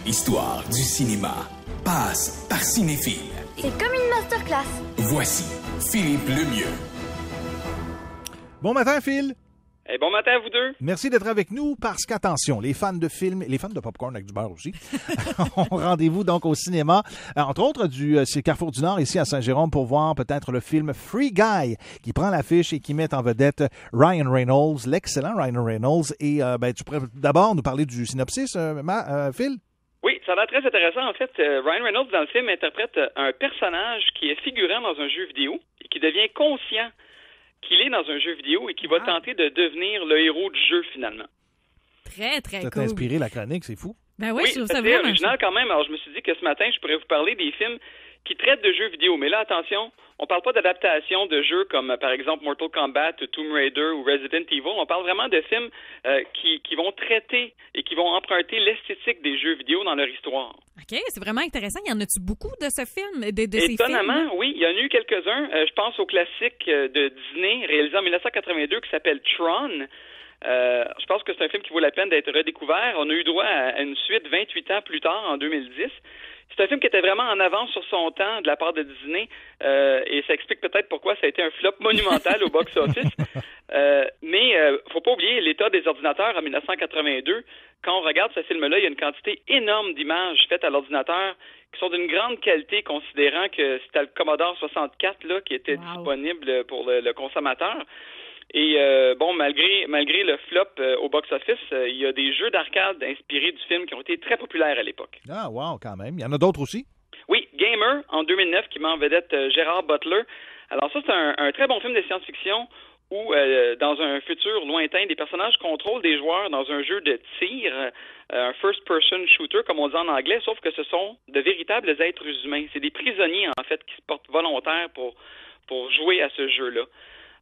L'histoire du cinéma passe par Cinéphile. C'est comme une masterclass. Voici Philippe Lemieux. Bon matin, Phil. Et bon matin à vous deux. Merci d'être avec nous parce qu'attention, les fans de films, les fans de popcorn avec du beurre aussi, ont rendez-vous donc au cinéma, entre autres c'est Carrefour du Nord ici à Saint-Jérôme pour voir peut-être le film Free Guy qui prend l'affiche et qui met en vedette Ryan Reynolds, l'excellent Ryan Reynolds. Et tu pourrais d'abord nous parler du synopsis, Phil? Oui, ça a l'air très intéressant. En fait, Ryan Reynolds dans le film interprète un personnage qui est figurant dans un jeu vidéo et qui devient conscient qu'il est dans un jeu vidéo et qui va tenter de devenir le héros du jeu, finalement. Très, très cool. Ça t'a inspiré la chronique, c'est fou. Ben oui, je trouve ça c'est vraiment original quand même. Alors, je me suis dit que ce matin, je pourrais vous parler des films qui traitent de jeux vidéo. Mais là, attention, on parle pas d'adaptation de jeux comme, par exemple, Mortal Kombat, Tomb Raider ou Resident Evil. On parle vraiment de films qui vont traiter et qui vont emprunter l'esthétique des jeux vidéo dans leur histoire. OK, c'est vraiment intéressant. Y en a-tu beaucoup de ce film, de ces films? Étonnamment, oui. Il y en a eu quelques-uns. Je pense au classique de Disney, réalisé en 1982, qui s'appelle Tron. Je pense que c'est un film qui vaut la peine d'être redécouvert. On a eu droit à une suite 28 ans plus tard, en 2010. C'est un film qui était vraiment en avance sur son temps de la part de Disney et ça explique peut-être pourquoi ça a été un flop monumental au box-office. Mais faut pas oublier l'état des ordinateurs en 1982. Quand on regarde ce film-là, il y a une quantité énorme d'images faites à l'ordinateur qui sont d'une grande qualité, considérant que c'était le Commodore 64 là, qui était disponible pour le consommateur. Et malgré le flop au box-office, il y a des jeux d'arcade inspirés du film qui ont été très populaires à l'époque. Ah, wow, quand même. Il y en a d'autres aussi? Oui, Gamer, en 2009, qui met en vedette Gérard Butler. Alors ça, c'est un très bon film de science-fiction où, dans un futur lointain, des personnages contrôlent des joueurs dans un jeu de tir, un first-person shooter, comme on dit en anglais, sauf que ce sont de véritables êtres humains. C'est des prisonniers, en fait, qui se portent volontaires pour jouer à ce jeu-là.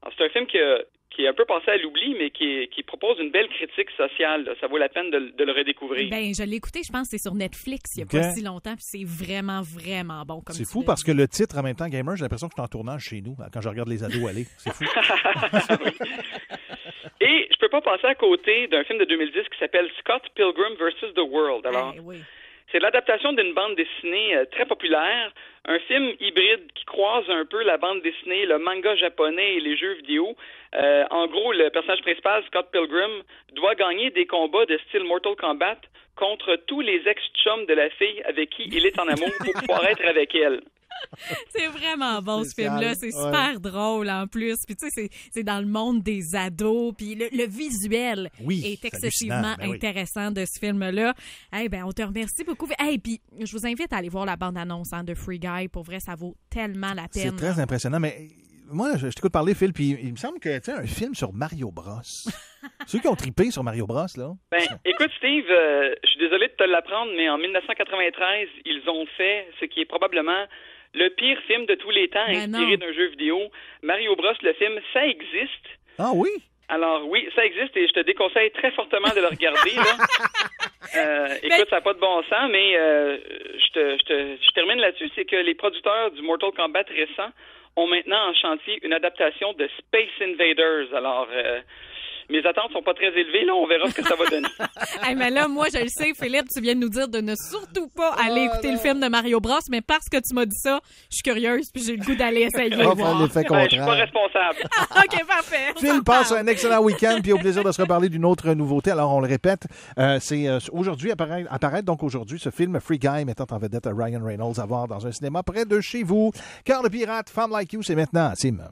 Alors, c'est un film qui est un peu passé à l'oubli, mais qui propose une belle critique sociale. Là. Ça vaut la peine de le redécouvrir. Ben, je l'ai écouté, je pense que c'est sur Netflix il n'y a pas si longtemps, puis c'est vraiment, vraiment bon. Comme c'est fou parce que le titre, en même temps, Gamer, j'ai l'impression que je suis en tournage chez nous quand je regarde les ados aller. C'est fou. Et je peux pas passer à côté d'un film de 2010 qui s'appelle Scott Pilgrim vs. The World. Alors, c'est l'adaptation d'une bande dessinée très populaire, un film hybride qui croise un peu la bande dessinée, le manga japonais et les jeux vidéo. En gros, le personnage principal, Scott Pilgrim, doit gagner des combats de style Mortal Kombat contre tous les ex-chums de la fille avec qui il est en amour pour pouvoir être avec elle. C'est vraiment bon, ce film-là. C'est super drôle, en plus. Puis, tu sais, c'est dans le monde des ados. Puis, le visuel est excessivement intéressant de ce film-là. On te remercie beaucoup. Puis, je vous invite à aller voir la bande-annonce de Free Guy. Pour vrai, ça vaut tellement la peine. C'est très impressionnant, mais moi, je t'écoute parler, Phil, puis il me semble que, tu sais, un film sur Mario Bros. Ceux qui ont trippé sur Mario Bros, là. Écoute, Steve, je suis désolé de te l'apprendre, mais en 1993, ils ont fait ce qui est probablement le pire film de tous les temps inspiré d'un jeu vidéo. Mario Bros, le film, ça existe. Ah oui? Alors oui, ça existe et je te déconseille très fortement de le regarder. Là. Écoute, ça n'a pas de bon sens, mais je termine là-dessus, c'est que les producteurs du Mortal Kombat récent ont maintenant en chantier une adaptation de Space Invaders. Alors, mes attentes sont pas très élevées, là, on verra ce que ça va donner. Mais là, moi, je le sais, Philippe, tu viens de nous dire de ne surtout pas aller écouter le film de Mario Bros, mais parce que tu m'as dit ça, je suis curieuse, puis j'ai le goût d'aller essayer de voir. Je suis pas responsable. OK, parfait. Phil, passe un excellent week-end, puis au plaisir de se reparler d'une autre nouveauté. Alors, on le répète, c'est aujourd'hui, apparaît donc aujourd'hui ce film Free Guy mettant en vedette Ryan Reynolds à voir dans un cinéma près de chez vous. Cœur de pirate, Femme Like You, c'est maintenant à Sim.